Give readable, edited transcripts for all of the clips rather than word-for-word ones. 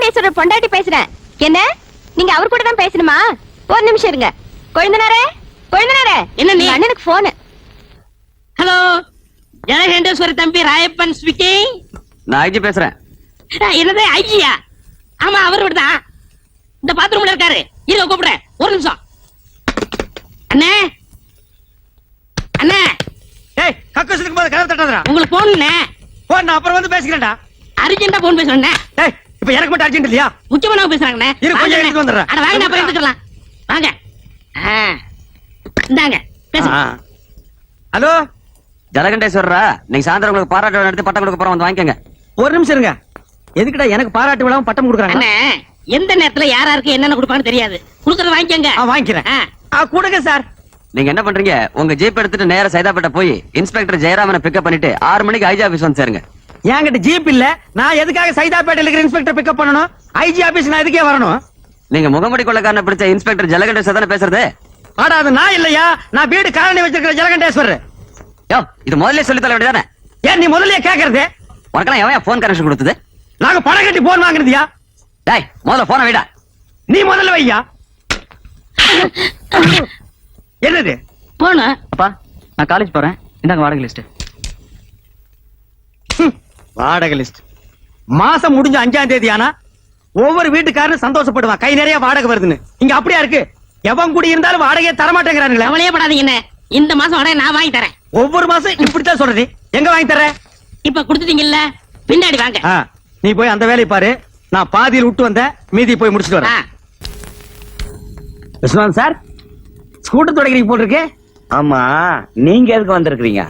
ஜலகண்டேஸ்வரர் பொண்டாட்டி பேசுறேன். என்ன நீங்க அவர் கூட தான் பேசணுமா? ஒரு நிமிஷம் இருங்க. கொழுந்தனாரே, கொழுந்தனாரே, என்ன நீ? அண்ணனுக்கு போன். ஹலோ, ஜலகண்டேஸ்வர தம்பி ராயப்பன் ஸ்பீக்கிங். நான் ஐஜி பேசுறேன். என்னது ஐஜியா? ஆமா, அவர் தான் இந்த பாத்ரூம்ல இருக்காரு. இருங்க கூப்பிடுறேன், ஒரு நிமிஷம். அண்ணே, அண்ணே, ஏய் கக்கூசுக்கு போது கதவு தட்டாதடா. உங்களுக்கு போன் போன் நான் அப்புறம் வந்து பேசிக்கிறேன்டா. அர்ஜென்ட்டா போன் பேசுறேன். ஏய் இப்போ எனக்கு மட்டும் அர்ஜென்ட் இல்லையா? முக்கியமான பேசுறாங்கண்ணே. இரு, கொஞ்சம் எடுத்துட்டு வந்துடுறேன். அட வாங்க, நான் போய் எடுத்துக்கலாம். வாங்க. இந்தாங்க பேசுங்க. ஹலோ ஜலகண்டேஸ்வரரா, நீங்க சாயந்தரம் உங்களுக்கு பாராட்டு விழா நடத்தி பட்டம் கொடுக்க போறோம், வந்து வாங்கிக்கங்க. ஒரு நிமிஷம் இருங்க. எதுக்குடா எனக்கு பாராட்டு விழாவும் பட்டம் கொடுக்குறாங்க? அண்ணே, எந்த நேரத்துல யாராருக்கு என்னென்ன கொடுப்பான்னு தெரியாது. கொடுக்கறத வாங்கிக்கங்க. வாங்கிக்கிறேன். கொடுங்க சார். நீங்க என்ன பண்றீங்க? உங்க ஜீப் எடுத்துட்டு நேரா சைதாப்பேட்டை போய் இன்ஸ்பெக்டர் ஜெயராமனை பிக்கப் பண்ணிட்டு 6 மணிக்கு ஐஜி ஆபீஸ் வந்து சேருங்க. என்கிட்ட ஜீப் இல்ல. நான் எதுக்காக சைதாப்பேட்டையில இருக்கிற இன்ஸ்பெக்டர் பிக்கப் பண்ணணும்? ஐஜி ஆபீஸ் நான் எதுக்கே வரணும்? நீங்க முகமுடி கொள்ளக்காரனை பிடிச்ச இன்ஸ்பெக்டர் ஜலகண்டேஸ்வரர் தானே பேசுறது? ஆடா அது நான் இல்லையா? நான் வீடு காலனி வச்சிருக்கிற ஜலகண்டேஸ்வரர். யோ, இது முதல்ல சொல்லி தர வேண்டியதானே? ஏன் நீ முதல்ல கேக்குறது? உனக்கெல்லாம் எவன் போன் கனெக்ஷன் கொடுத்தது? நாங்க பணம் கட்டி போன் வாங்குறதியா? டேய், முதல்ல போன வைடா. நீ முதல்ல வையா. என்னது போன? அப்பா, நான் காலேஜ் போறேன். இந்தாங்க வாடகை லிஸ்ட். வாடகை லிஸ்ட். மாசம் முடிஞ்ச 5ஆம் தேதி ஆனா ஒவ்வொரு வீட்டுக்காரரும் சந்தோஷப்படுவான், கை நிறைய வாடகை வருதுன்னு. இங்க அப்படியா இருக்கு? எவன் கூடி இருந்தாலும் வாடகையை தரமாட்டேங்கிறானுங்களே. அவளையே படாதீங்க. என்ன, இந்த மாசம் வாடகை நான் வாங்கி தரேன். ஒவ்வொரு மாசம் இப்படித்தான் சொல்றது. எங்க வாங்கி தர? இப்ப கொடுத்துட்டீங்கல்ல, பின்னாடி வாங்க. நீ போய் அந்த வேலையை பாரு. நான் பாதியில் விட்டு வந்தேன், மீதி போய் முடிச்சுட்டு வரேன். விஸ்வநாத் சார், ஸ்கூட்டர் தொடக்கிறீங்க போட்டிருக்கு. ஆமா, நீங்க எதுக்கு வந்திருக்கீங்க?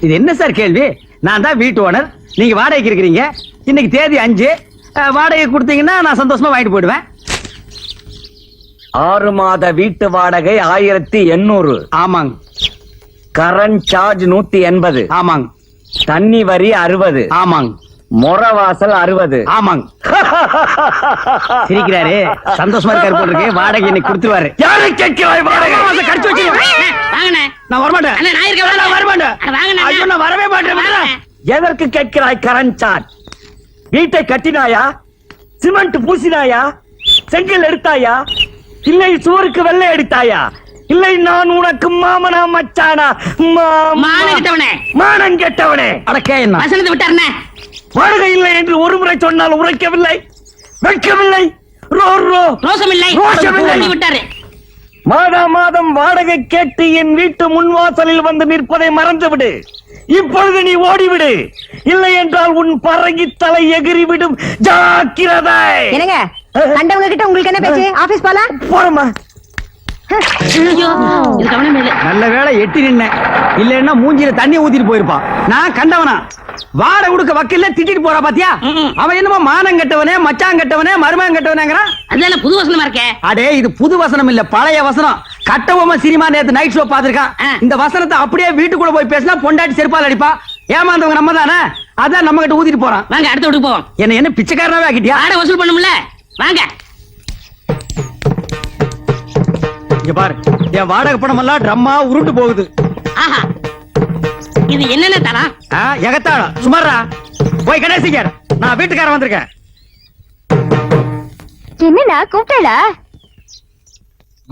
இது என்ன சார் கேள்வி? நான் தான் வீட்டு ஓனர், நீங்க வாடகைக்கு இருக்கிறீங்க. இன்னைக்கு தேதி 5. வாடகை கொடுத்தீங்கன்னா நான் சந்தோஷமா வாங்கிட்டு போயிடுவேன். 6 மாத வீட்டு வாடகை 1800. ஆமாங்க. Current charge 180. ஆமாங்க. தண்ணி வரி 60. ஆமாங்க. மொறவாசல் 60. ஆமாங்க. சிரிக்கிறாரு, சந்தோஷமா இருக்காரு போட்டிருக்கு. வாடகை இன்னைக்கு கொடுத்துருவாரு. யாரு கேட்கிறாய் வாடகை? கடிச்சு வச்சு வாங்கண்ணே. நான் வரமாட்டேன். அண்ணா, நான் இருக்கேன். நான் வரமாட்டேன். அட வாங்கண்ணே. ஐயோ, நான் வரவே மாட்டேன். எதற்கு கேட்கிறாய் கரண்ட் சார்ஜ்? வீட்டை கட்டினாயா? சிமெண்ட் பூசினாயா? செங்கல் எடுத்தாயா? இல்லை சுவருக்கு வெள்ளை அடித்தாயா? இல்லை நான் உனக்கு மாமனா மச்சானா? மானம் கெட்டவனே. மானம் கெட்டவனே. அடக்கே என்ன வசனத்தை விட்டாருண்ணே. வாடகை இல்லை என்று ஒரு முறை சொன்னால் உரைக்கவில்லை, வைக்கவில்லை. ரோசமில்லை, ரோஷமில்லை. விட்டாரு. மாதம் வாடகை கேட்டு என் வீட்டு முன்வாசலில் வந்து நிற்பதை மறந்துவிடு. இப்பொழுது நீ ஓடிவிடு, இல்லை என்றால் உன் பறங்கி தலை எகிறிவிடும். ஜாக்கிரதை. என்னங்க கண்டவங்க கிட்ட உங்களுக்கு என்ன பேச்சு? ஆபீஸ் போலாம். போறமா. ஐயோ, இது கவனம் இல்லை. நல்ல வேளை எட்டி நின்ன, இல்லன்னா மூஞ்சில தண்ணி ஊத்திட்டு போயிருப்பான். நான் கண்டவனா? வாடகை கொடுக்க வக்கீல்ல திட்டிட்டு போறா பாத்தியா? அவன் என்னமோ மானம் கெட்டவனே, மச்சான் கெட்டவனே, மருமகன் கெட்டவனேங்கிறான். அதனால புது வசனமா இருக்கே. அடே, இது புது வசனம் இல்ல, பழைய வசனம். கட்டபொம்மை சினிமா நேத்து நைட் ஷோ பாத்துருக்கான். இந்த வசனத்தை அப்படியே வீட்டுக்குள்ள போய் பேசினா பொண்டாட்டி செருப்பால் அடிப்பா. ஏமாந்தவங்க நம்ம தானே, அதான் நம்ம கிட்ட ஊத்திட்டு போறான். வாங்க, அடுத்த வீட்டுக்கு போவோம். என்ன பிச்சைக்காரனாவே ஆக்கிட்டியா? வாடகை வசூல் பண்ணும்ல, வாங்க. இங்க பாரு, என் வாடகை பணம் எல்லாம் ட்ரம்மா உருண்டு போகுது. ஆஹா, இது என்னென்ன தரம்? எகத்தாளம் சுமாரா. போய் கணேசிக்கார், நான் வீட்டுக்காரன் வந்திருக்கேன். என்னண்ணா கூப்பிட்டா?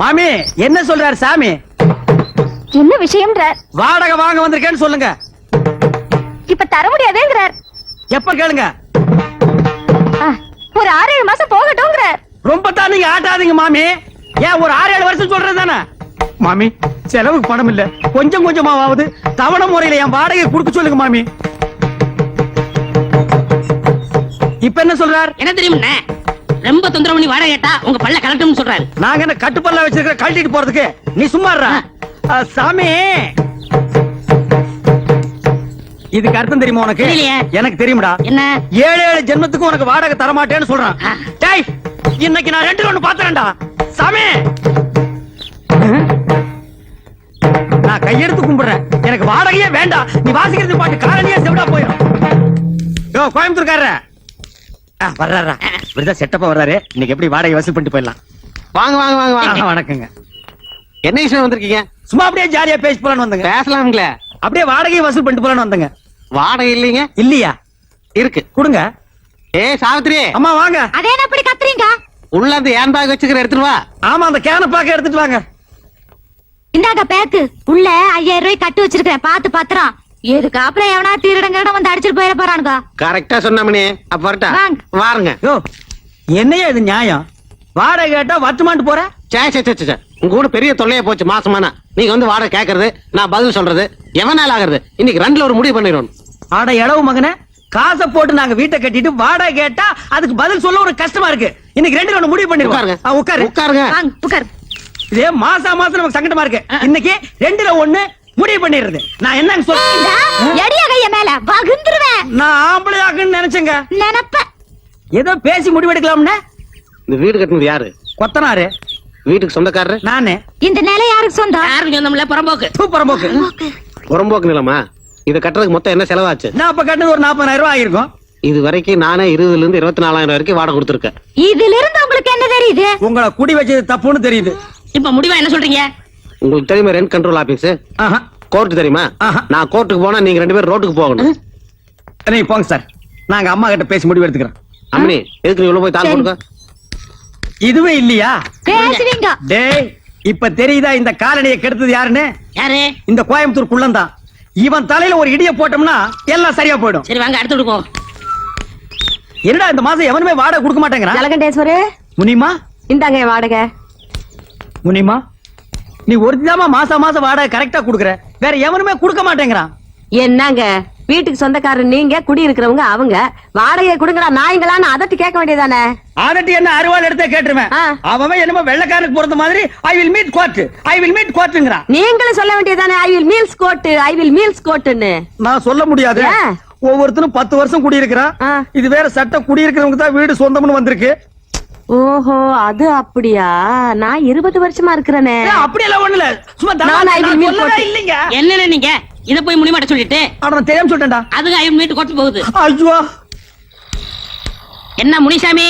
மாமி என்ன சொல்றாரு சாமி? என்ன விஷயம்? வாடகை வாங்க வந்திருக்கேன்னு சொல்லுங்க. இப்ப தர முடியாதுங்கிறார். எப்ப கேளுங்க. ஒரு 6-7 மாசம் போகட்டும்ங்கிறார். ரொம்ப தான் நீங்க ஆட்டாதீங்க மாமி. ஏன் ஒரு 6-7 வருஷம் சொல்றது தானே மாமி? செலவுக்கு பணம் இல்ல, கொஞ்சம் கொஞ்சமாவது தவணை முறையில என் வாடகை கொடுக்க சொல்லுங்க மாமி. இப்ப என்ன சொல்றார்? என்ன தெரியுமா? ரொம்ப தொந்தரவு பண்ணி வாடகை கேட்டா உங்க பல்ல கலட்டும்னு சொல்றாரு. நாங்க என்ன கட்டுப்பல்ல வச்சிருக்கிற கழட்டிட்டு போறதுக்கு? நீ சும்மா இருடா. சாமி, இதுக்கு அர்த்தம் தெரியுமா உனக்கு? தெரியலையே. எனக்கு தெரியும்டா. என்ன? 7 ஜென்மத்துக்கு உனக்கு வாடகை தர மாட்டேன்னு சொல்றான். டேய், இன்னைக்கு நான் 2 ஒண்ணு பாத்துறேன்டா சாமி. நான் கையெடுத்து கும்பிடுறேன், எனக்கு வாடகையே வேண்டாம். நீ வாசிக்கிறது பாட்டு காரணியா செவிடா போயிடும். யோ கோயம்புத்தூர்காரர வர்றாரா? இப்படிதான் செட்டப்பா வர்றாரு. இன்னைக்கு எப்படி வாடகை வசூல் பண்ணிட்டு போயிடலாம். வாங்க வாங்க வாங்க வாங்க. வணக்கங்க. என்ன விஷயம் வந்திருக்கீங்க? சும்மா அப்படியே ஜாலியா பேசி போலான்னு வந்தங்க. பேசலாம்ங்களே. அப்படியே வாடகையை வசூல் பண்ணிட்டு போலான்னு வந்தங்க. வாடகை இல்லைங்க. இல்லையா? இருக்கு, கொடுங்க. ஏ சாவித்திரி, அம்மா வாங்க. அதே எப்படி கத்த உள்ள இருந்து ஏன் பேக் வச்சுக்கிற எடுத்துட்டு வா. ஆமா அந்த கேன பாக்க எடுத்துட்டு வாங்க. இந்தாங்க பேக்கு உள்ள 5000 ரூபாய் கட்டு வச்சிருக்கேன், பாத்து பத்திரம். இதுக்கு அப்புறம் எவனா திருடங்க வந்து அடிச்சிட்டு போயிட போறானுங்க. கரெக்டா சொன்னமணி. அப்ப வரட்டா வாங்க. வாருங்க. யோ என்னையா இது நியாயம்? வாடகை கேட்டா வட்டுமான்ட்டு போற. சே சே சே சே. உங்க கூட பெரிய தொல்லையா போச்சு மாசமானா. நீங்க வந்து வாடகை கேக்குறது, நான் பதில் சொல்றது, எவனால ஆகுறது? இன்னைக்கு ரெண்டுல ஒரு முடிவு பண்ணிடணும். ஆட இளவு மகனே, காசை போட்டு நாங்க வீட்டை கட்டிட்டு வாடகை கேட்டா அதுக்கு பதில் சொல்ல ஒரு கஷ்டமா இருக்கு. இன்னைக்கு ரெண்டு ஒண்ணு முடிவு உட்காருங்க. பண்ணிருக்காங்க. உட்காரு. உட்காருங்க. வாங்க உட்கார். இதே மாசம் நமக்கு சங்கடமா இருக்கு. இன்னைக்கு ரெண்டுல ஒண்ணு முடிவு பண்ணிடுறது. நான் என்னன்னு சொல்றேன், எடியா கைய மேல வகுந்துருவேன். நான் ஆம்பளை ஆகுன்னு நினைச்சேங்க. நினைப்ப ஏதோ பேசி முடிவெடுக்கலாம்னு. இந்த வீடு கட்டினது யாரு? கொத்தனாரு வீட்டுக்கு சொந்தக்காரரு நானு. இந்த நிலை யாருக்கு சொந்தம்? யாருக்கு சொந்தமில்ல, புறம்போக்கு. சூப்பரம்போக்கு. புறம்போக்கு நிலமா? இத கட்டுறதுக்கு மொத்தம் என்ன செலவாச்சு? நான் அப்ப கட்டினது ஒரு 40,000 ரூபாய் ஆயிருக்கும். இது வரைக்கும் நானே 20,000 இருந்து 24,000 வரைக்கும் வாடகை கொடுத்துருக்கேன். இதுல இருந்து உங்களுக்கு என்ன தெரியுது? உங்களை குடி வச்சது தப்புன்னு தெரியுது. இப்ப முடிவா என்ன சொல்றீங்க? உங்களுக்கு தெரியுமா ரெண்ட் கண்ட்ரோல் ஆபீஸ்? ஆஹா. கோர்ட் தெரியுமா? ஆஹா. நான் கோர்ட்டுக்கு போனா நீங்க 2 பேரும் ரோட்டுக்கு போகணும். நீங்க போங்க சார், நாங்க அம்மா கிட்ட பேசி முடிவு எடுத்துக்கிறோம். அம்மனி எதுக்கு நீ உள்ள போய் தாள் சரி. கொடுக்க? இதுவே இல்லையா? பேசுவீங்க. டேய், இப்ப தெரியுதா இந்த காலனியை கெடுத்தது யாருன்னு? யாரு? இந்த கோயம்புத்தூர் குள்ளந்தான். இவன் தலையில ஒரு இடிய போட்டோம்னா எல்லாம் சரியா போயிடும். சரி வாங்க அடுத்து விடுவோம். என்னடா இந்த மாசம் எவனுமே வாடகை கொடுக்க மாட்டேங்கிறான்? ஜலகண்டேஸ்வரு முனிமா, இந்தாங்க என் வாடகை. முனிமா, நீ ஒரிஜினலா மாசம் வாடகை கரெக்டா குடுக்குற, வேற எவனுமே கொடுக்க மாட்டேங்கிறான். என்னங்க வீட்டுக்கு சொந்தக்காரர் நீங்க, குடி இருக்கிறவங்க அவங்க. வாடகை கொடுங்கடா நாய்ங்களான்னு அதட்டி கேட்க வேண்டியதானே? அதட்டி என்ன அருவாள் எடுத்தே கேட்டுருவேன். ஆ. அவன் என்னமோ வெள்ளக்காரனுக்கு பொறுத்த மாதிரி ஐ வில் மீட் கோர்ட்டுங்கிறான். நீங்களும் சொல்ல வேண்டியதானே ஐ வில் மீல்ஸ் கோட்டுன்னு. நான் சொல்ல முடியாது. ஏன்? ஒவ்வொருத்தரும் 10 வருஷம் குடியிருக்கிறான். ஆ. இது வேற சட்டம், குடியிருக்கிறவங்க தான் வீடு சொந்தம்னு வந்திருக்கு. ஓஹோ அது அப்படியா? நான் 20 வருஷமா இருக்கிறேனே. அப்படியெல்லாம் ஒண்ணு இல்ல, சும்மா நான் I will meet court. இல்லைங்க. என்னன்னு நீங்க இத போய் முடிமாட்ட சொல்லிட்டு ஆனா நான் தெரியாம சொல்லிட்டேன்டா. அதுக்கு 5 மினிட் கொட்டு போகுது. ஐயோ, என்ன முனிசாமி?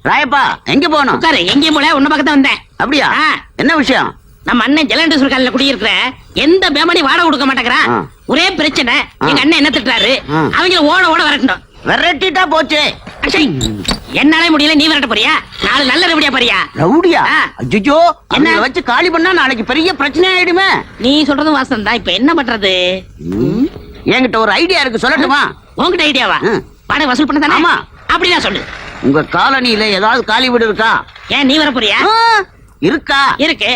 ராயப்பா எங்க போகணும்? உட்காரு. எங்கேயும் போல உன்ன பக்கத்தான் வந்தேன். அப்படியா? ஆ. என்ன விஷயம்? நம்ம அண்ணன் ஜலண்டேஸ்வர் காலையில குடியிருக்கிற எந்த பேமணி வாடகை கொடுக்க மாட்டேங்கிறான். ஆ. ஒரே பிரச்சனை. எங்க அண்ணன் என்ன திட்டுறாரு, ஆ. அவங்க ஓட வரட்டணும். விரட்டிட்டா போச்சு. அச்சை, என்னாலே முடியல, நீ விரட்ட போறியா? 4 நல்ல ரெவடியா பாரியா? ரவுடியா? ஆ. அஜ்ஜோ, என்ன? என்ன வச்சு காலி பண்ணா நாளைக்கு பெரிய பிரச்சனை ஆயிடுமே. நீ சொல்றதும் வாசம் தான். இப்ப என்ன பண்றது? என்கிட்ட ஒரு ஐடியா இருக்கு, சொல்லட்டுமா? உன்கிட்ட ஐடியாவா? ம். வாடகை வசூல் பண்ண தானே? ஆமா. அப்படிதான் சொல்லு. உங்க காலனியில ஏதாவது காலி வீடு இருக்கா? ஏன் நீ வர போறியா? ஆ, இருக்கா? இருக்கு.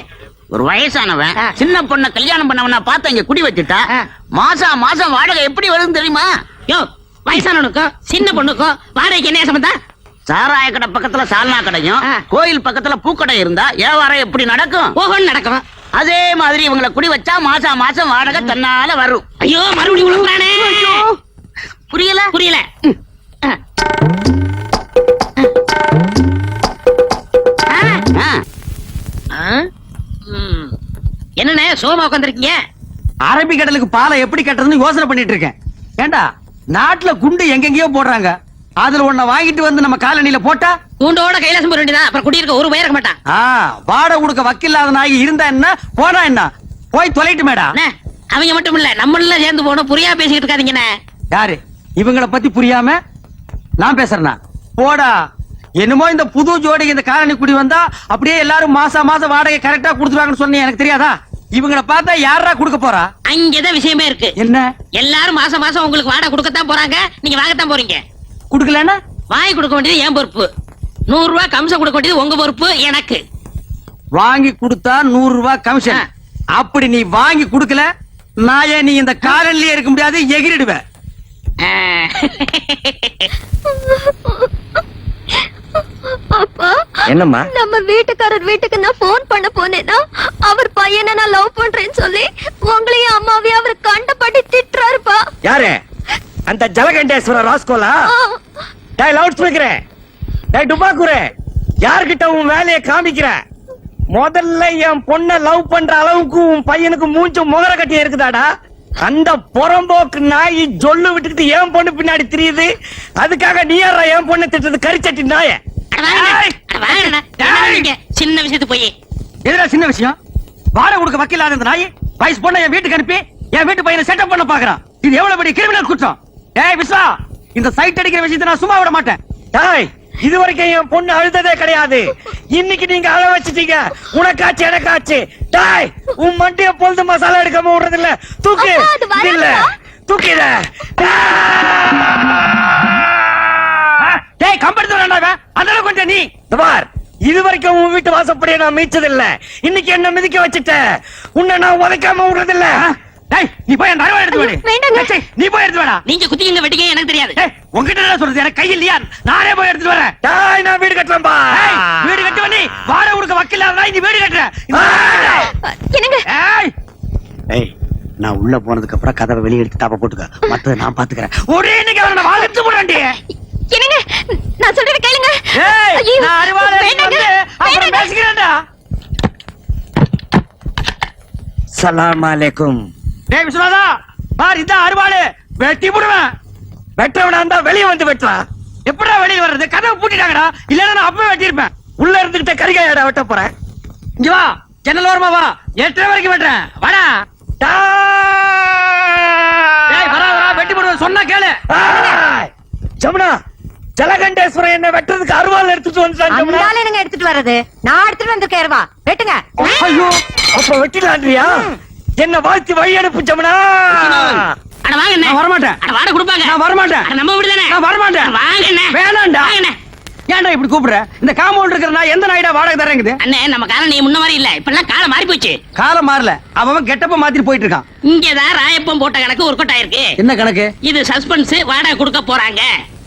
ஒரு வயசானவன் ஆ. சின்ன பொண்ண கல்யாணம் பண்ணவன பார்த்து இங்க குடி வச்சுட்டா ஆ. மாசம் வாடகை எப்படி வருதுன்னு தெரியுமா? யோ, வயசானவனுக்கும் சின்ன பொண்ணுக்கும் வாடகைக்கு என்ன சம்பந்தம்? சாராய கடை பக்கத்துல சால்னா கடையும் ஆ. கோயில் பக்கத்துல பூக்கடை இருந்தா வியாபாரம் எப்படி நடக்கும்? ஓஹோன்னு நடக்கும். அதே மாதிரி இவங்களை குடி வச்சா மாசம் வாடகை தன்னால வரும். ஐயோ, மறுபடியும் உழுப்புறானே. புரியல? புரியல. ஆ. ஆ. ஆ. ஆ? ம். என்னண்ணே சோமா உட்காந்துருக்கீங்க? அரபிக்கடலுக்கு பாலை எப்படி கட்டுறதுன்னு யோசனை பண்ணிட்டு இருக்கேன். ஏண்டா, நாட்டுல குண்டு எங்கெங்கயோ போடுறாங்க. அதுல ஒன்ன வாங்கிட்டு வந்து நம்ம காலனியில போட்டா கூண்டோட கைலாசம் போட வேண்டியதான். அப்புறம் குடியிருக்க ஒரு பயிர் இருக்க மாட்டான். வாடகை கொடுக்க வக்கில்லாத நாய் இருந்தா என்ன, போனா என்ன, போய் தொலைட்டு மேடா. அண்ணே, அவங்க மட்டும் இல்ல, நம்மள சேர்ந்து போகணும். புரியா பேசிக்கிட்டு இருக்காதீங்கண்ணே. யாரு இவங்கள பத்தி புரியாம நான் பேசுறேனா? போடா. என்னமோ இந்த புது ஜோடி இந்த காலனி குடி வந்தா அப்படியே எல்லாரும் மாசம் வாடகை கரெக்டா கொடுத்துருவாங்கன்னு சொன்னீங்க. எனக்கு தெரியாதா? இவங்கள பார்த்தா யாரா கொடுக்க போறா? அங்கதான் விஷயமே இருக்கு. என்ன எல்லாரும் மாசம் உங்களுக்கு வாடகை கொடுக்கத்தான் போறாங்க. நீங்க வாங்கத்தான் போறீங்க. குடுக்கலன்னா வாங்கி கொடுக்க வேண்டியது என் பொறுப்பு. 100 ரூபாய் கமிஷன் கொடுக்க வேண்டியது உங்க பொறுப்பு. எனக்கு வாங்கி கொடுத்தா 100 ரூபாய் கமிஷன். அப்படி நீ வாங்கி கொடுக்கல, நாயே நீ இந்த காலனிலே இருக்க முடியாது, எகிரிடுவேன். ஆ. அப்பா, என்னம்மா? நம்ம வீட்டுக்காரர் வீட்டுக்கு நான் போன் பண்ண போனேன்னா அவர் பையனை நான் லவ் பண்றேன்னு சொல்லி உங்களையும் அம்மாவையும் அவர் கண்டபடி திட்டுறாருப்பா. யாரு? அந்த ஜலகண்டேஸ்வர ராஸ்கோலா? டேய் லவுட் ஸ்பீக்கரே, டேய் டுபாக்குரே, யார்கிட்ட உன் வேலையை காமிக்கிற? முதல்ல என் பொண்ண லவ் பண்ற அளவுக்கு உன் பையனுக்கு மூஞ்சு முகர கட்டி இருக்குதாடா? அந்த புறம்போக்கு நாய் ஜொல்லு விட்டுக்கிட்டு என் பொண்ணு பின்னாடி தெரியுது. அதுக்காக நீ யாரா என் பொண்ணு திட்டுறது? கரிச்சட்டி நாய. சின்ன விஷயத்து போய் எதுனா சின்ன விஷயம்? வாடகை கொடுக்க வக்கில்லாத இந்த நாய் வயசு பொண்ணை என் வீட்டுக்கு அனுப்பி என் வீட்டு பையனை செட்டப் பண்ண பாக்குறான். இது எவ்வளவு பெரிய கிரிமினல் குற்றம். ஏய் விஸ்வா, இந்த சைட் அடிக்கிற விஷயத்தை நான் சும்மா விட மாட்டேன். டேய், இது வரைக்கும் என் பொண்ணு அழுததே கிடையாது. இன்னைக்கு நீங்க அழ வச்சிட்டீங்க. உனக்காச்சு எனக்காச்சு. டாய், உன் மண்டிய பொழுது மசாலா எடுக்காம விடுறது இல்ல. தூக்கு. அப்பா, அது வராதுப்பா. இல்ல தூக்கிட. டேய் கம்பெடுத்து வேண்டாங்க. அதெல்லாம் கொஞ்சம் நீ இந்த பார், இது வரைக்கும் உன் வீட்டு வாசப்படியை நான் மீச்சது இல்ல. இன்னைக்கு என்ன மிதிக்க வச்சுட்ட. உன்னை நான் உதைக்காம விடுறது இல்ல. டேய் நீ போய் அந்த அருவா எடுத்து வாடி. வேண்டாங்க. டேய், நீ போய் எடுத்து வாடா. நீங்க குத்திங்க வெட்டிங்க எனக்கு தெரியாது. டேய் உன்கிட்ட என்ன சொல்றது? எனக்கு கை இல்லையா? நானே போய் எடுத்துட்டு வரேன். டாய், நான் வீடு கட்டுறேன்பா. டேய் வீடு கட்டுவ நீ. வாடகை கொடுக்க வக்கீல் இருந்தா நீ வீடு கட்டுற. என்னங்க ஏய் ஏய் நான் உள்ள போனதுக்கு அப்புறம் கதவை வெளியே எடுத்து தாப்ப போட்டுக்க. மத்தத நான் பாத்துக்கிறேன். ஒரே இன்னைக்கு அவனை நான் வாழ்த்து போறான்டி. என்னங்க நான் சொல்றத கேளுங்க. ஏய் ஐயோ, நான் அருவாளை எடுத்து வேண்டாங்க, வந்து அப்புறம் வேண்டாங்க. பேசிக்கிறேன்டா. சலாம் அலைக்கும். டேய் விஸ்வநாதா பார் இதான் அருவாளு. வெட்டி போடுவேன். வெட்டவனா இருந்தா வெளியே வந்து வெட்டலாம். எப்படிடா வெளியே வர்றது? கதவை பூட்டிட்டாங்கடா. இல்லன்னா நான் அப்பவே வெட்டியிருப்பேன். உள்ள இருந்துகிட்ட கரிகாயடா வெட்ட போறேன். இங்க வா, ஜன்னல் ஓரமா வா. 8:30 வரைக்கும் வெட்டுறேன். வாடா. டேய் வராதடா, வெட்டி போடுவேன் சொன்னா கேளு. டாய். ஜமுனா, ஜலகண்டேஸ்வரன் என்ன வெட்டுறதுக்கு அருவாள் எடுத்துட்டு வந்துட்டான். ஜமுனா, அதனால என்னங்க எடுத்துட்டு வர்றது? நான் எடுத்துட்டு வந்திருக்கேன். வா வெட்டுங்க. ஐயோ, அப்ப வெட்டிலான்றியா? என்ன வாழ்த்தி வழி அனுப்பு ஜமுனா. அட வாங்க அண்ணே. நான் வரமாட்டேன். அட வாட கொடுப்பாங்க. நான் வரமாட்டேன். அட நம்ம வீடு தானே. நான் வரமாட்டேன். வாங்க அண்ணே. வேணாம்டா. வாங்க அண்ணே. ஏன்டா இப்படி கூப்பிடுற? இந்த காம்பவுண்ட் இருக்கிற நான் எந்த நாயிடா வாடகை தரேங்குது? அண்ணே நம்ம காலம் நீ முன்ன மாதிரி இல்ல. இப்பெல்லாம் காலம் மாறி போச்சு. காலம் மாறல. அவன் கெட்டப்ப மாத்திட்டு போயிட்டு இருக்கான். இங்கதான் ராயப்பம் போட்ட கணக்கு ஒர்க் அவுட் ஆயிருக்கு. என்ன கணக்கு? இது சஸ்பென்ஸ். வாடகை கொடுக்க போறாங்க.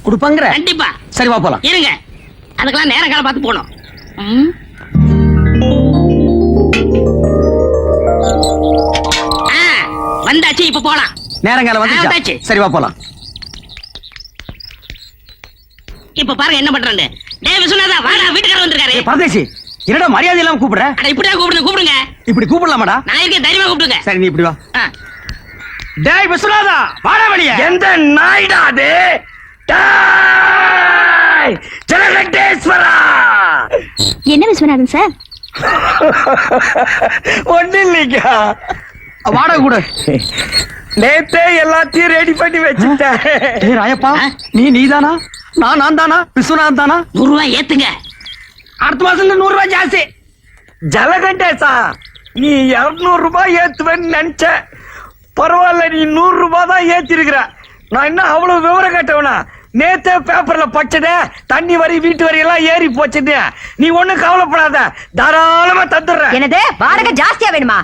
கொடுப்பாங்கற? கண்டிப்பா. சரி வா போலாம். இருங்க, அதுக்கெல்லாம் நேரம் காலம் பார்த்து போகணும். ம். ஆ, வந்தாச்சு, இப்ப போலாம். நேரங்காலம் வந்துச்சா? வந்தாச்சு. சரி வா போலாம். இப்ப பாருங்க என்ன பண்றாங்க. டேய் விஸ்வநாதா வாடா, வீட்டுக்காரர் வந்திருக்காரு. ஏய் பரதேசி, என்னடா மரியாதை இல்லாம கூப்பிடுற? அட இப்படியே கூப்பிடுங்க. இப்படி கூப்பிடலாமாடா? நான் இருக்கேன், தைரியமா கூப்பிடுங்க. சரி நீ இப்படி வா. ஆ. டேய் விஸ்வநாதா வாடா வெளிய. எந்த நாய்டா அது? டாய், ஜலகண்டேஸ்வரா. என்ன விஸ்வநாதன் சார்? ஒண்ணு இல்லைங்க. வாடகை கொடு. நேத்தே எல்லாத்தையும் ரெடி பண்ணி வச்சுட்டேன். ஏய் ராயப்பா, நீதானா? நான் தானா? விஸ்வநாதன் தானா? 100 ரூபாய் ஏத்துங்க. அடுத்த மாசத்துல 100 ரூபாய் ஜாஸ்தி. ஜலகண்டேசா, நீ 200 ரூபாய் ஏத்துவேன்னு நினைச்ச. பரவாயில்ல, நீ 100 ரூபாய் தான் ஏத்திருக்கிற. நான் என்ன அவ்வளவு விவரம் கேட்டவனா? நேத்தே பேப்பர்ல பச்சதே, தண்ணி வரி வீட்டு வரி எல்லாம் ஏறி போச்சுது. நீ ஒண்ணும் கவலைப்படாத, தாராளமா தந்துடுறேன். என்னது வாடகை ஜாஸ்தியா வேணுமா?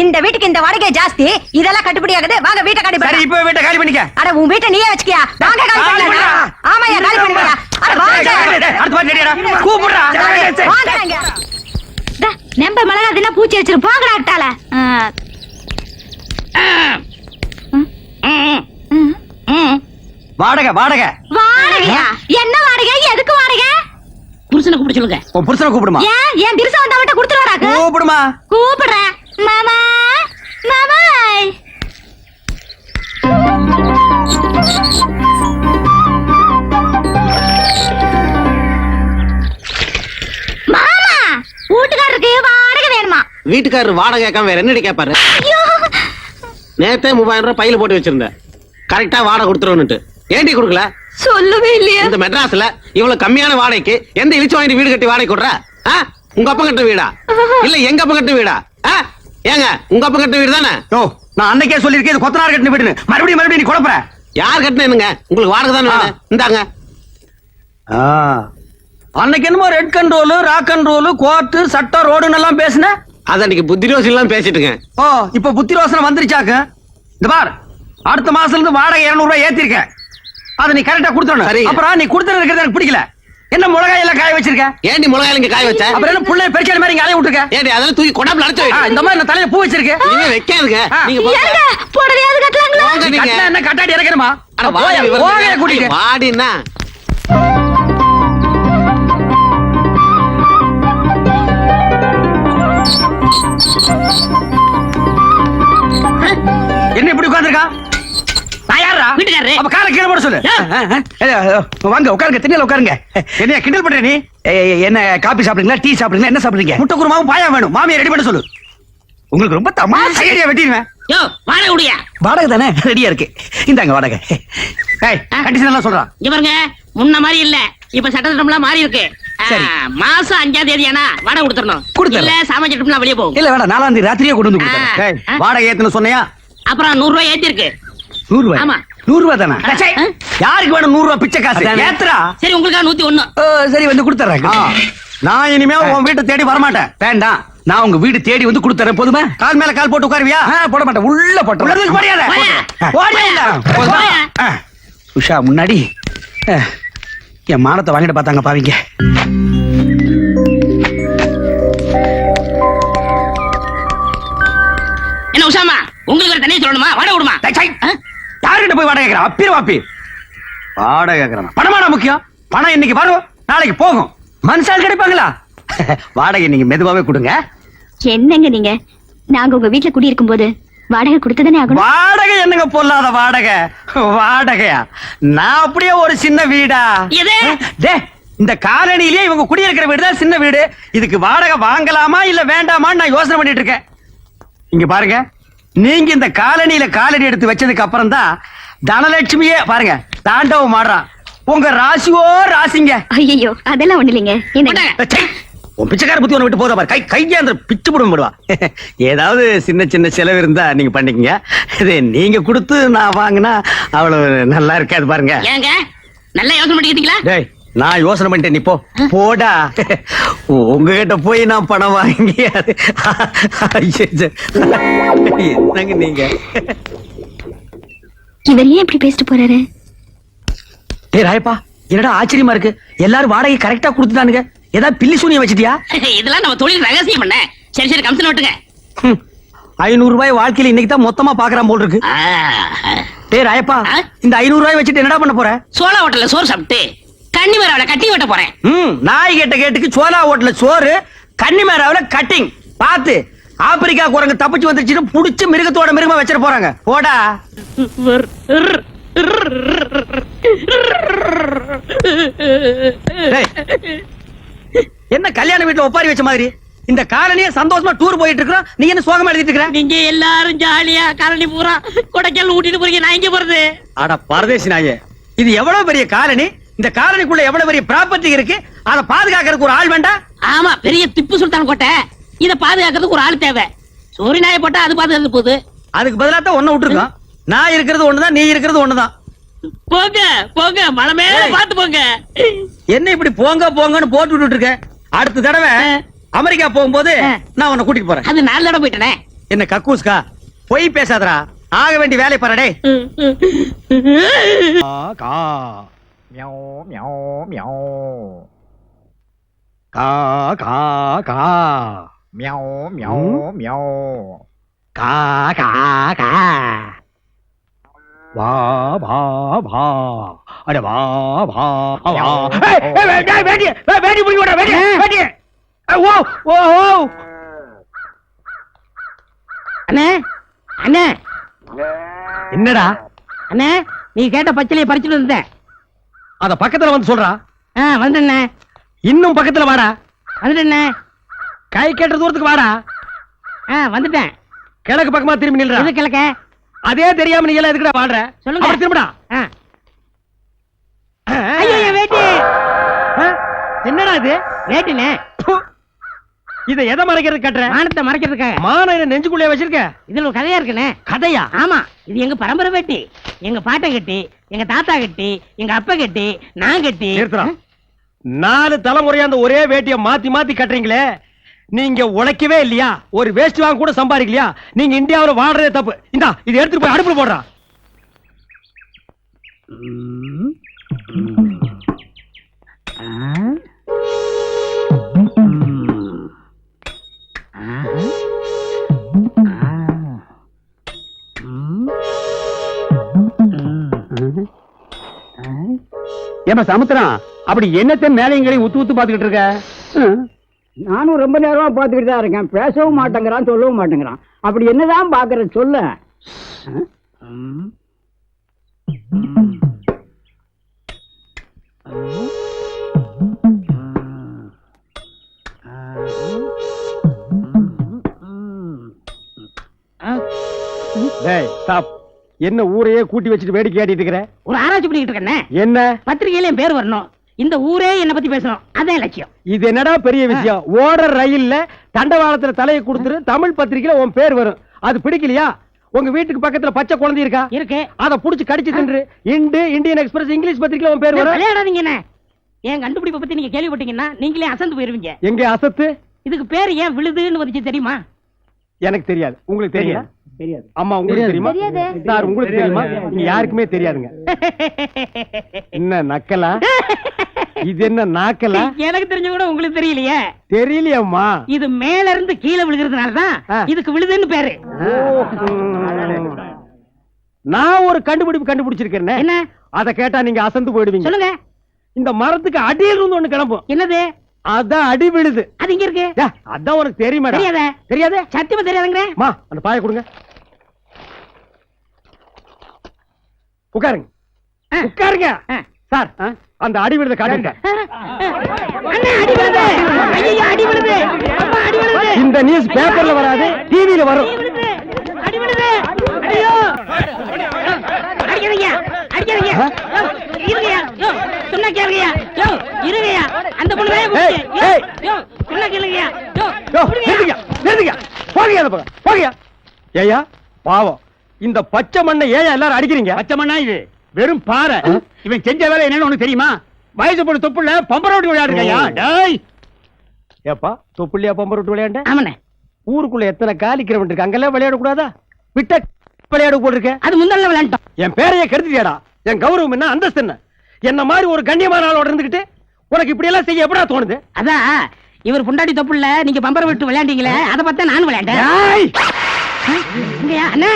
இந்த வீட்டுக்கு இந்த வாடகை ஜாஸ்தி. இதெல்லாம் கட்டுப்படி ஆகுது. வாங்க வீட்டை காலி சரி பண்ணு. இப்ப வீட்டை காலி பண்ணிக்க. அட உன் வீட்டை நீயே வச்சுக்கியா? வாங்க காலி காலி பண்ணு. பண்ணுடா. ஆமாயா காலி பண்ணுயா. அட வாங்க. அடுத்த மாதிரி ரெடியாடா. கூப்பிடுறா. வாங்க இங்க. நம்ப மிளகா தின பூச்சி வச்சிரு போங்கடா அட்டால. வாடகை வாடகை. வாடகையா? என்ன வாடகை? எதுக்கு வாடகை? புருஷனை கூப்பிட சொல்லுங்க. உன் புருஷனை கூப்பிடுமா? ஏன் என் திருச வந்தா மட்டும் கொடுத்துருவாராக்கு? கூப்பிடுமா? கூப்பிடுறேன். மாமா மாமா. மாமா, வீட்டுக்காரருக்கு வாடகை வேணுமா? வீட்டுக்காரர் வாடகை கேட்காம வேற என்னடி கேட்பாரு? ஐயோ, நேத்தே 3000 ரூபாய் பையில போட்டு வச்சிருந்தேன். கரெக்டா வாடகை கொடுத்துருவன்னுட்டு. ஏன்டி கொடுக்கல? சொல்லவே இல்லையா? இந்த மெட்ராஸ்ல இவ்வளவு கம்மியான வாடகைக்கு எந்த இழிச்சு வாங்கி வீடு கட்டி வாடகை கொடுற? ஆ? உங்க அப்பா கட்ட வீடா இல்ல எங்க அப்பா கட்ட வீடா? ஆ? ஏங்க உங்க அப்பா கட்ட வீடு தானே? யோ நான் அன்னைக்கே சொல்லிருக்கேன், இது கொத்தனார் கட்டின வீடுன்னு. மறுபடியும் நீ குழப்பற. யார் கட்டினேனுங்க? உங்களுக்கு வாடகை தானே வேணும். இந்தாங்க. அன்னைக்கு என்னமோ red control, rock control, court, சட்டம், ரோடுன்னு எல்லாம் பேசுன. அது அன்னைக்கு புத்தி ரோசி எல்லாம் பேசிட்டுங்க. ஓ இப்ப புத்தி ரோசனை வந்துருச்சாக்கு. இந்த பார், அடுத்த மாசத்துல இருந்து வாடகை 200 ரூபாய் ஏத்திருக்க. அதை நீ கரெக்டா கொடுத்துடணும். சரிங்க. அப்புறம் நீ கொடுத்துறது இருக்கிறது எனக்கு பிடிக்கல. என்ன மிளகாய் எல்லாம் காய வச்சிருக்க? ஏண்டி மிளகாய் இங்க காய வச்ச? அப்புறம் என்ன புள்ளை பெருக்காத மாதிரி இங்க அலைய விட்டுருக்க? ஏண்டி அதெல்லாம் தூக்கி கொடாப்ல அடைச்சு வை. இந்த மாதிரி நான் தலையில பூ வச்சிருக்க. இனிமே வைக்காதுங்க. நீங்க போங்க. ஏங்க புடவையாவது கட்டலாங்களா? போங்க நீ நீங்க. கட்டினா என்ன கட்டாடி இறக்கணுமா? அட வாடி போக கூட்டிட்டு வாடினா. என்ன இப்படி உட்கார்ந்திருக்கா? நான் யாரா? வீட்டுக்காரரு. அப்ப காலை கீழே போட சொல்லு. வாங்க உட்காருங்க, திண்ணையில உட்காருங்க. என்ன கிண்டல் பண்ற நீ? என்ன காபி சாப்பிடுறீங்களா, டீ சாப்பிடுறீங்களா, என்ன சாப்பிடுறீங்க? முட்டை குருமாவும் பாயா வேணும். மாமியை ரெடி பண்ண சொல்லு. உங்களுக்கு ரொம்ப தமாஷா ஐடியா வெட்டிடுவேன். யோ வாடகை விடியா. வாடகை தானே ரெடியா இருக்கு. இந்தாங்க வாடகை. கண்டிஷன் எல்லாம் சொல்றான். இங்க பாருங்க, முன்ன மாதிரி இல்ல. இப்ப சட்டத்திட்டம்லாம் மாறி இருக்கு சரி. மாசம் 5ஆம் தேதி ஆனா வாடகை கொடுத்துடணும். கொடுத்துறேன். இல்ல சாமான் சட்டம்லாம் வெளியே போகும். இல்ல வேணாம் 4ஆம் தேதி ராத்திரியே கொண்டு வந்து கொடுத்துறேன். ஆ. வாடகை ஏத்துன சொன்னியா? அப்புறம் 100 ரூபாய் ஏத்தி இருக்கு. 100 ரூபாய். ஆமா. 100 ரூபாய் தானே? ஆ. சே, யாருக்கு வேணும் 100 ரூபாய் பிச்சை காசு? அதானே. ஏத்துறா. சரி உங்களுக்கா 101. சரி வந்து கொடுத்துறேன். நான் இனிமே உன் வீட்டை தேடி வரமாட்டேன். வேண்டாம், நான் உங்க வீடு தேடி வந்து கொடுத்துறேன் போதுமா? கால் மேல கால் போட்டு உட்காருவியா? போட மாட்டேன், உள்ள போட்டு உள்ளதுக்கு போறியாத? போறியா? போயா. உஷா முன்னாடி என் மானத்தை வாங்கிட்டு பார்த்தாங்க பாவிங்க. என்ன உஷாமா உங்களுக்கு ஒரு தனியா சொல்லணுமா? வாடகை விடுமா? யாருகிட்ட போய் வாடகை கேட்கிறேன்? அப்பீர் வாப்பி வாடகை கேக்குறேன். பணமாடா முக்கியம். பணம் இன்னைக்கு வரும், நாளைக்கு போகும். மனுஷால் கிடைப்பாங்களா? வாடகை நீங்க மெதுவாவே கொடுங்க. என்னங்க நீங்க, நாங்க உங்க வீட்டுல குடியிருக்கும் போது வாடகை கொடுத்துதானே ஆகணும். வாடகை என்னங்க பொல்லாத வாடகை? வாடகையா? நான் அப்படியே ஒரு சின்ன வீடா? எது? டே, இந்த காலனிலேயே இவங்க குடியிருக்கிற வீடு தான் சின்ன வீடு. இதுக்கு வாடகை வாங்கலாமா இல்ல வேண்டாமான்னு நான் யோசனை பண்ணிட்டு இருக்கேன். இங்க பாருங்க, நீங்க இந்த காலனியில காலடி எடுத்து வச்சதுக்கு அப்புறம் தான் தனலட்சுமியே பாருங்க தாண்டவம் ஆடுறான். உங்க ராசியோ ராசிங்க. ஐயோ அதெல்லாம் ஒண்ணு இல்லைங்க. என்னங்க ச்சை, உன் பிச்சைக்கார புத்தி ஒண்ணு விட்டு போதா பாரு. கையாந்த பிச்சு போடும் போடுவா. ஏதாவது சின்ன சின்ன செலவு இருந்தா நீங்க பண்ணிக்கங்க. இது நீங்க கொடுத்து நான் வாங்கினா அவ்வளவு நல்லா இருக்காது பாருங்க. ஏங்க நல்லா யோசனை பண்ணிக்கிட்டீங்களா? டேய், நான் யோசனை பண்ணிட்டேன், நீ போ. போடா. உங்ககிட்ட போய் நான் பணம் வாங்கி அது என்னங்க நீங்க? இவர் ஏன் இப்படி பேசிட்டு போறாரு? டேய் ராயப்பா, என்னடா ஆச்சரியமா இருக்கு. எல்லாரும் வாடகை கரெக்டா கொடுத்துட்டானுங்க. ஏதாவது பில்லி சூனியம் வச்சிட்டியா? இதெல்லாம் நம்ம தொழில் ரகசியம் பண்ண. சரி சரி கமிஷன் விட்டுங்க. 500 ரூபாய் வாழ்க்கையில இன்னைக்கு தான் மொத்தமா பாக்குறான் போல் இருக்கு. டேய் ராயப்பா, இந்த 500 ரூபாய் வச்சுட்டு என்னடா பண்ண போற? சோளா ஹோட்டல்ல சோறு சாப்பிட்டு கன்னிமராவில கட்டி வெட்ட போறேன். நாய் கேட்ட கேட்டுக்கு சோலா ஹோட்டல்ல சோறு, கன்னிமேராவில கட்டிங். பாத்து ஆப்பிரிக்கா குரங்கு தப்பிச்சு வந்துருச்சுன்னு புடிச்சு மிருகத்தோட மிருகமா வச்சிட போறாங்க. போடா. டேய், என்ன கல்யாண வீட்டுல ஒப்பாரி வச்ச மாதிரி இந்த காலனியே சந்தோஷமா டூர் போயிட்டு இருக்கோம், நீ என்ன சோகமா எழுதிட்டு இருக்கிற? நீங்க எல்லாரும் ஜாலியா காலனி பூரா கொடைக்கால் ஊட்டிட்டு போறீங்க, நான் இங்க போறது. அட பரதேசி நாயே, இது எவ்வளவு பெரிய காலனி. இந்த காலனிக்குள்ள எவ்வளவு பெரிய ப்ராப்பர்ட்டி இருக்கு. அதை பாதுகாக்கிறதுக்கு ஒரு ஆள் வேண்டாம்? ஆமா, பெரிய திப்பு சுல்தான் கோட்டை. இத பாதுகாக்கிறதுக்கு ஒரு ஆள் தேவை. சோரி நாயை போட்டா அது பாதுகாத்து போகுது. அதுக்கு பதிலா தான் ஒண்ணு விட்டுருக்கோம். நான் இருக்கிறது ஒண்ணுதான், நீ இருக்கிறது ஒண்ணுதான். போங்க போங்க, மலை மேல பாத்து போங்க. என்ன இப்படி போங்க போங்கன்னு போட்டு விட்டுட்டு இருக்க? அடுத்த தடவை அமெரிக்கா போகும்போது நான் உன்னை கூட்டிட்டு போறேன். அது 4 தடவை போயிட்டனே. என்ன கக்கூஸ்கா, பொய் பேசாதடா. ஆக வேண்டிய வேலை பாரு. டேய், கா மியாவ் மியாவ் மியாவ், கா கா கா மியாவ் மியாவ் மியாவ், கா கா கா, வா வா வா, அட வா வா வா. வேடி புடி ஓட, வேடி வேடி. ஓ ஓ ஓ. அண்ணே அண்ணே என்னடா? அண்ணே, நீ கேட்ட பச்சளைய பறிச்சுட்டு வந்தேன். அத பக்கத்துல வந்து சொல்றா. வந்துண்ணே. இன்னும் பக்கத்துல வாடா. வந்துட்டேண்ணே. கை கேட்ட தூரத்துக்கு வாடா. வந்துட்டேன். கிழக்கு பக்கமா திரும்பி நில்றா. இது கிழக்க. அதே தெரியாம நீ எல்லாம் எதுக்குடா வாடுற? சொல்லுங்க. அப்படி திரும்புடா. ஐயோ வேட்டி. என்னடா இது? வேட்டிண்ணே. இத எதை மறைக்கிறது கட்டுற? மானத்தை மறைக்கிறதுக்காக. மான என்ன நெஞ்சுக்குள்ளே வச்சிருக்க? இதுல ஒரு கதையா இருக்குண்ணே. கதையா? ஆமா, இது எங்க பரம்பரை வேட்டி. எங்க பாட்டன் கட்டி, எங்க தாத்தா கட்டி, எங்க அப்பா கட்டி, நான் கட்டி. நிறுத்துறா. 4 தலைமுறையா அந்த ஒரே வேட்டிய மாத்தி மாத்தி கட்டுறீங்களே, நீங்க உழைக்கவே இல்லையா? ஒரு வேஸ்ட் வாங்க கூட சம்பாதிக்கலையா? நீங்க இந்தியாவுல வாடுறதே தப்பு. இந்தா இதை எடுத்துட்டு போய் அடுப்புல போடுறா. ஏமா சமுத்திரம், அப்படி என்னத்தை மேலையும் உத்து உத்து பாத்துக்கிட்டு இருக்க? நானும் ரொம்ப நேரமா பாத்துக்கிட்டு தான் இருக்கேன். பேசவும் மாட்டேங்கிறான், சொல்லவும் மாட்டேங்கிறான். அப்படி என்னதான் பாக்குற சொல்ல. என்ன ஊரையே கூட்டி வச்சுட்டு வேடிக்கை காட்டிட்டு இருக்கிற? ஒரு ஆராய்ச்சி பண்ணிக்கிட்டு இருக்கேன். என்ன? பத்திரிகையில என் பேர் வரணும். இந்த ஊரே என்ன பத்தி பேசணும் அதான் லட்சியம். இது என்னடா பெரிய விஷயம்? ஓடுற ரயில்ல தண்டவாளத்துல தலையை கொடுத்துரு தமிழ் பத்திரிக்கையில உன் பேர் வரும். அது பிடிக்கலையா? உங்க வீட்டுக்கு பக்கத்துல பச்சை குழந்தை இருக்கா? இருக்கு. அத புடிச்சு கடிச்சு தின்று. இந்தியன் எக்ஸ்பிரஸ் இங்கிலீஷ் பத்திரிக்கையில உன் பேர் வரும். விளையாடாதீங்க என்ன. என் கண்டுபிடிப்பை பத்தி நீங்க கேள்விப்பட்டீங்கன்னா நீங்களே அசந்து போயிருவீங்க. எங்க அசத்து? இதுக்கு பேர் ஏன் விழுதுன்னு வந்துச்சு தெரியுமா? எனக்கு தெரியாது. உங்களுக்கு தெரியுமா? தெரியாது. அம்மா உங்களுக்கு தெரியுமா? சார் உங்களுக்கு தெரியுமா? நீங்க யாருக்குமே தெரியாதுங்க. என்ன நக்கலா? இது என்ன நாக்கலா? எனக்கு தெரிஞ்ச கூட உங்களுக்கு தெரியலையே. தெரியலையம்மா. இது மேல இருந்து கீழே விழுகிறதுனாலதான் இதுக்கு விழுதுன்னு பேரு. நான் ஒரு கண்டுபிடிச்சிருக்கேன். என்ன? அத கேட்டா நீங்க அசந்து போயிடுவீங்க. சொல்லுங்க. இந்த மரத்துக்கு அடியில் இருந்து ஒண்ணு கிளம்பும். என்னது? அதான் அடி விழுது. அது இங்க இருக்கு. அதான் உனக்கு தெரியுமா? தெரியாதே. தெரியாதே? சத்தியமா தெரியாதுங்க. மா அந்த பாயை கொடுங்க. உட்காருங்க. உட்காருங்க. சார் அந்த அடி விழுத காட்டுங்க. அண்ணா அடி விழுது. ஐயோ அடி விழுது. அம்மா அடி விழுது. இந்த நியூஸ் பேப்பர்ல வராது, டிவில வரும். அடி விழுது. ஐயோ அடிக்கிறீங்க. அடிக்கிறீங்க. இருங்கயா. யோ சொன்னா கேளுங்கயா. யோ இருங்கயா. அந்த பொண்ணு வேற போச்சு. யோ சொன்னா கேளுங்கயா. யோ நிறுத்துங்க. போங்க அந்த பக்கம். போங்க. ஏயா பாவம். இந்த பச்சை மண்ணை ஏன் எல்லாரும் அடிக்கிறீங்க? பச்சை மண்ணா இது? வெறும் பாறை. இவன் செஞ்ச வேலை என்னன்னு உனக்கு தெரியுமா? வயசு பொண்ணு தொப்புல பம்பரோட்டி விளையாடுறியா? டேய் ஏப்பா தொப்புள்ளியா பம்பரோட்டி விளையாண்ட? ஆமாண்ணே. ஊருக்குள்ள எத்தனை காலி கிரவுண்ட் இருக்கு, அங்கெல்லாம் விளையாட கூடாதா? விட்ட விளையாட போட்டிருக்க. அது முந்தால விளையாண்டோம். என் பேரையே கெடுத்துட்டியாடா. என் கௌரவம் என்ன, அந்தஸ்து என்ன? என்ன மாதிரி ஒரு கண்ணியமான ஆளோட இருந்துகிட்டு உனக்கு இப்படி எல்லாம் செய்ய எப்படா தோணுது? அதான் இவர் பொண்டாட்டி தொப்புல நீங்க பம்பர விட்டு விளையாண்டீங்களே, அதை பார்த்தா நான் விளையாண்டேன். அண்ணே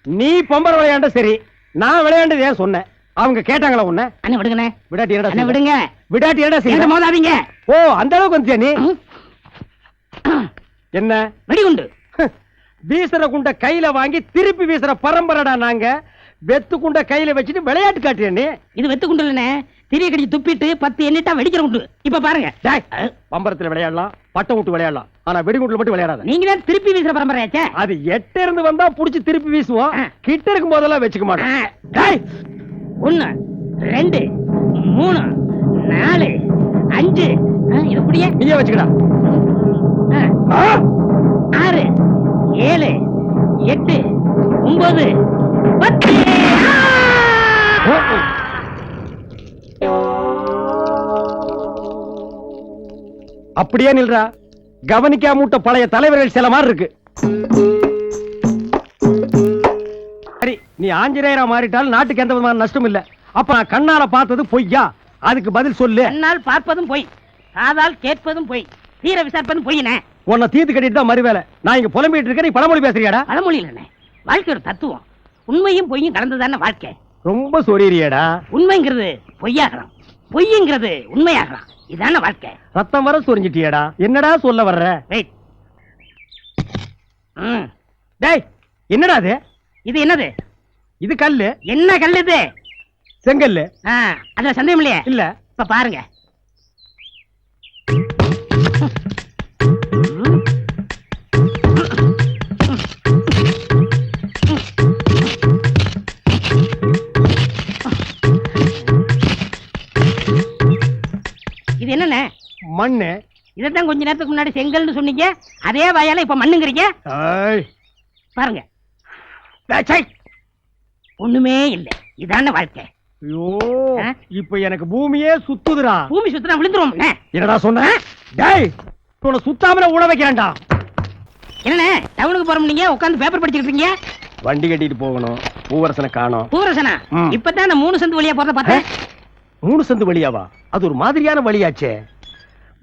நீ பம்பர விளையாண்ட சரி, நான் விளையாண்டது ஏன் சொன்னேன்? அவங்க கேட்டாங்களா உன்ன? அண்ணே விடுங்கண்ணே. விடாட்டி என்னடா அண்ணே செய்வ? விடுங்க. விடாட்டி என்னடா செய்ய? மோதாதீங்க. ஓ அந்த அளவுக்கு வந்துட்டியா நீ? என்ன வெடிகுண்டு வீசுற குண்ட கையில வாங்கி திருப்பி வீசுற பரம்பரடா நாங்க. வெத்து குண்ட கையில வச்சுட்டு விளையாட்டு காட்டிய நீ. இது வெத்து குண்டு இல்லனே, திரிய கடிச்சு துப்பிட்டு 10 எண்ணிட்டா வெடிக்கிற குண்டு. இப்ப பாருங்க. பம்பரத்துல விளையாடலாம், பட்டம் விட்டு விளையாடலாம், ஆனா வெடிகுண்டுல மட்டும் விளையாடாத. நீங்க தான் திருப்பி வீசுற பரம்பரையாச்சே. அது எட்ட இருந்து வந்தா புடிச்சு திருப்பி வீசுவோம், கிட்ட இருக்கும் போதெல்லாம் வச்சுக்க மாட்டோம். 1 2 3 4 5 இது புடியே நீயே வச்சுக்கடா. 6 7 8 9 10. அப்படியே நில்றா. கவனிக்காம விட்ட பழைய தலைவர்கள் சில மாதிரி இருக்கு. சரி, நீ ஆஞ்சநேயரா மாறிட்டால் நாட்டுக்கு எந்த விதமான நஷ்டம் இல்ல. அப்ப நான் கண்ணால பார்த்தது பொய்யா? அதுக்கு பதில் சொல்லு. கண்ணால் பார்ப்பதும் பொய், காதால் கேட்பதும் பொய், தீர விசாரிப்பதும் பொய்னே. உன்னை தீர்த்து கட்டிட்டு தான் மறுவேலை. நான் இங்க புலம்பிட்டு இருக்கேன், நீ பழமொழி பேசுறியாடா? பழமொழி இல்லைண்ணே, வாழ்க்கையோட தத்துவம். உண்மையும் பொய்யும் கலந்துதானே வாழ்க்கை. ரொம்ப சொல்லிறியடா. உண்மைங்கிறது பொய்யாகலாம், பொய்ங்கிறது உண்மையாகலாம். இதான வாழ்க்கை. ரத்தம் வர சொரிஞ்சிட்டியடா. என்னடா சொல்ல வர்ற? வெயிட். டேய் என்னடா அது? இது என்னது? இது கல்லு. என்ன கல்லு இது? செங்கல்லு. அதுல சந்தேகம் இல்லையே. இல்ல. இப்ப பாருங்க. இது என்னண்ணே? மண்ணு. இதான் கொஞ்ச நேரத்துக்கு முன்னாடி செங்கல்னு சொன்னீங்க, அதே வாயால இப்ப மண்ணுங்கிறீங்க. பாருங்க. ஒண்ணுமே இல்ல. இதான வாழ்க்கை. ஐயோ, இப்ப எனக்கு பூமியே சுத்துதுடா. பூமி சுத்துனா விழுந்துரும். என்னடா சொன்ன? டேய் உன சுத்தாமல உண வைக்கிறேன்டா. என்னண்ணே டவுனுக்கு போறோம், நீங்க உட்கார்ந்து பேப்பர் படிச்சிட்டு இருக்கீங்க? வண்டி கட்டிட்டு போகணும். பூவரசனை காணோம். பூவரசனா? இப்பதான் அந்த 3 சந்து வழியா போறத பார்த்தேன். 3 சந்து வழியாவா? அது ஒரு மாதிரியான வழியாச்சே.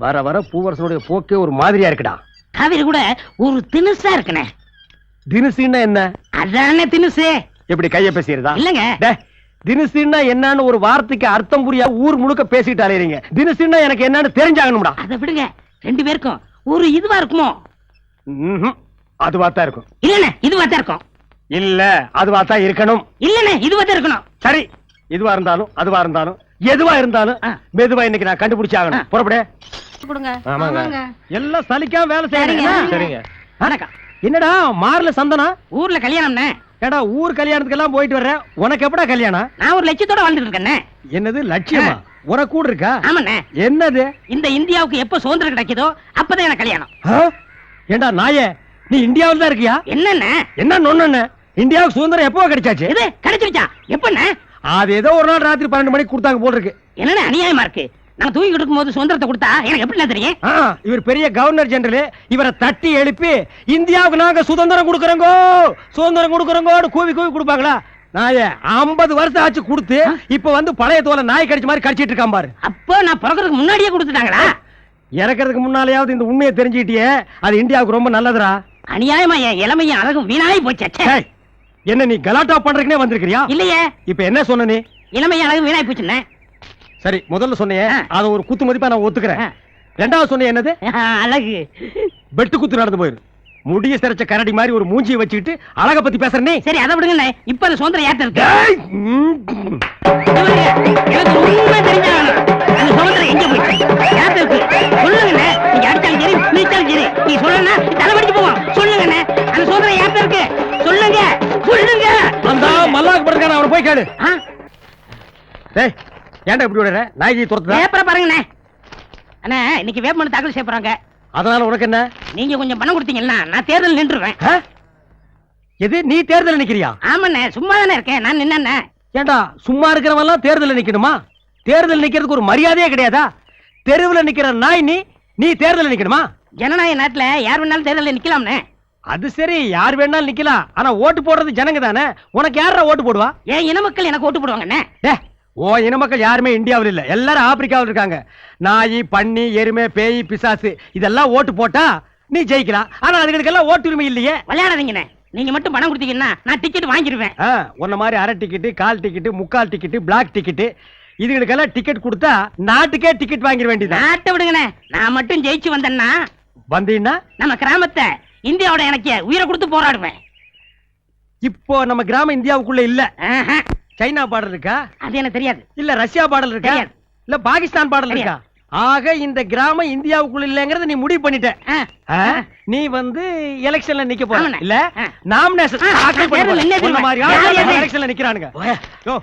வர வர பூவரசனுடைய போக்கே ஒரு மாதிரியா இருக்குடா. காவிரி கூட ஒரு தினுசா இருக்குனே. தினுசுன்னா என்ன? அதானே தினுசு. எப்படி கைய பேசிறதா? இல்லங்க. தினுசுன்னா என்னன்னு ஒரு வார்த்தைக்கு அர்த்தம் புரியா ஊர் முழுக்க பேசிட்டு அலையறீங்க. தினுசுன்னா எனக்கு என்னன்னு தெரிஞ்சாகணும்டா. அத விடுங்க, 2 பேருக்கும் ஒரு இதுவா இருக்குமோ? அதுவா தான் இருக்கும். இல்லனே இதுவா தான் இருக்கும். இல்ல அதுவா தான் இருக்கணும். இல்லனே இதுவா தான் இருக்கணும். சரி, இதுவா இருந்தாலும் அதுவா இருந்தாலும் எதுவா இருந்தாலும் மெதுவா இன்னைக்கு நான் கண்டுபிடிச்சு ஆகணும். புறப்படு. கொடுங்க. ஆமாங்க. எல்லாம் சலிக்காம வேலை செய்யறீங்க. சரிங்க. வணக்கம். என்னடா மார்ல சந்தனா? ஊர்ல கல்யாணம்னே. ஏடா ஊர் கல்யாணத்துக்கெல்லாம் போயிட்டு வர்ற, உனக்கு எப்படா கல்யாணம்? நான் ஒரு லட்சியத்தோட வாழ்ந்துட்டு இருக்கேன். என்னது லட்சியமா? உனக்கு கூட இருக்கா? ஆமாண்ணே. என்னது? இந்த இந்தியாவுக்கு எப்ப சுதந்திரம் கிடைக்குதோ அப்பதான் எனக்கு கல்யாணம். ஆ? ஏண்டா நாயே, நீ இந்தியாவுல தான் இருக்கியா? என்னண்ணே? என்ன நொண்ணு? இந்தியாவுக்கு சுதந்திரம் எப்போ கிடைச்சாச்சு? இது கிடைச்சிருச்சா? எப்பண்ணே? அது ஏதோ ஒரு நாள் ராத்திரி 12 மணிக்கு கொடுத்தாங்க போல இருக்கு. என்னண்ணே அநியாயமா இருக்கு? நான் தூங்கிட்டு இருக்கும்போது சுதந்திரத்தை கொடுத்தா எனக்கு எப்படி தெரியும்? இவர் பெரிய கவர்னர் ஜெனரல், இவரை தட்டி எழுப்பி இந்தியாவுக்கு நாங்க சுதந்திரம் கொடுக்கறோங்கோ சுதந்திரம் கொடுக்கறோங்கோன்னு கூவி கூவி கொடுப்பாங்களா? நாயே 50 வருஷம் ஆச்சு கொடுத்து, இப்ப வந்து பழைய தோலை நாய் கடிச்ச மாதிரி கடிச்சிட்டு இருக்கான் பாரு. அப்போ நான் பிறக்கிறதுக்கு முன்னாடியே கொடுத்துட்டாங்களா? இறக்கிறதுக்கு முன்னாலேயாவது இந்த உண்மையை தெரிஞ்சுக்கிட்டியே, அது இந்தியாவுக்கு ரொம்ப நல்லதுடா. அநியாயமா என் இளமையும் அழகும் வீணாயி போச்சே. ஏய், என்ன நீ கலாட்டா பண்றதுக்குனே வந்திருக்கிறியா? இல்லையே, இப்ப என்ன சொன்ன நீ? இளமையும் அழகும் வீணாய் போச்சுண்ணே. சரி, முதல்ல சொன்னியே அத ஒரு குத்து மதிப்பா நான் ஒத்துக்கிறேன். ரெண்டாவது சொன்ன என்னது? அழகு வெட்டு குத்து நடந்து போயிரு. முடிய சிறைச்ச கரடி மாதிரி ஒரு மூஞ்சியை வச்சுக்கிட்டு அழக பத்தி பேசுற நீ. சரி, அதை விடுங்கண்ணே. இப்ப அந்த சுதந்திரம் யார்ட்ட இருக்கு? ஏய், எனக்கு உண்மை தெரிஞ்சாகணும். அந்த சுதந்திரம் எங்க போயிடுச்சு? யார்ட்ட இருக்கு? சொல்லுங்கண்ணே. நீங்க அடிச்சாலும் சரி, நீச்சாலும் சரி, நீ சொல்லணும்னா தலைவடிச்சு போவோம். சொல்லுங்கண்ணே, அந்த சுதந்திரம் யார்ட்ட இருக்கு? சொல்லுங்க, சொல்லுங்க. அந்த மல்லாக்கு படுக்கான அவனை போய் கேளு. ஆ? டேய், ஏன்டா இப்படி விடுற? நாய்க்கு துரத்துதா? பேப்பரை பாருங்கண்ணே. அண்ணே, இன்னைக்கு வேட்புமனு தாக்கல் செய்ய போறாங்க. அதனால உனக்கு என்ன? நீங்க கொஞ்சம் பணம் கொடுத்தீங்கன்னா நான் தேர்தல் நின்றுவேன். ஆ? எது, நீ தேர்தல் நிக்கிறியா? ஆமாண்ணே, சும்மா தானே இருக்கேன். நான் நின்னேண்ணே. ஏண்டா சும்மா இருக்கிறவன் எல்லாம் தேர்தல் நிக்கணுமா? தேர்தல் நிக்கிறதுக்கு ஒரு மரியாதையே கிடையாதா? தெருவுல நிக்கிற நாய் நீ, நீ தேர்தல் நிக்கணுமா? ஜனநாயக நாட்டுல யார் வேணாலும் தேர்தலில் நிக்கலாம்னே. அது சரி, யார் வேணாலும் நிக்கலாம். ஆனா ஓட்டு போடுறது ஜனங்க தானே. உனக்கு யாரா ஓட்டு போடுவா? ஏன் இன மக்கள் எனக்கு ஓட்டு போடுவாங்கண்ணே. ஓ இன மக்கள் யாருமே இந்தியாவில் இல்ல, எல்லாரும் ஆப்பிரிக்காவில் இருக்காங்க. நாய், பன்னி, எருமை, பேய், பிசாசு இதெல்லாம் ஓட்டு போட்டா நீ ஜெயிக்கலாம். ஆனா அதுகளுக்கெல்லாம் ஓட்டு உரிமை இல்லையே. விளையாடாதீங்கண்ணே. நீங்க மட்டும் பணம் கொடுத்தீங்கன்னா நான் டிக்கெட் வாங்கிடுவேன். உன்ன மாதிரி அரை டிக்கெட்டு, கால் டிக்கெட்டு, முக்கால் டிக்கெட்டு, பிளாக் டிக்கெட்டு இதுகளுக்கெல்லாம் டிக்கெட் கொடுத்தா நாட்டுக்கே டிக்கெட் வாங்கிட வேண்டியது. நாட்டை விடுங்கண்ணே. நான் மட்டும் ஜெயிச்சு வந்தேன்னா வந்தீங்கன்னா நம்ம கிராமத்தை இந்தியாவோட எனக்கு உயிரை கொடுத்து போராடுவேன். இப்போ நம்ம கிராமம் இந்தியாவுக்குள்ள இல்ல. ஆஹா. சைனா பார்டர் இருக்கா? அது எனக்கு தெரியாது. இல்ல ரஷ்யா பார்டர் இருக்கா? தெரியாது. இல்ல பாகிஸ்தான் பார்டர் இருக்கா? ஆக இந்த கிராமம் இந்தியாவுக்குள்ள இல்லங்கறத நீ முடிவு பண்ணிட்ட. நீ வந்து எலெக்ஷன்ல நிக்க போற இல்ல? நாமினேஷன் தாக்கல் பண்ண போற. எலெக்ஷன்ல நிக்கறானுங்க. யோ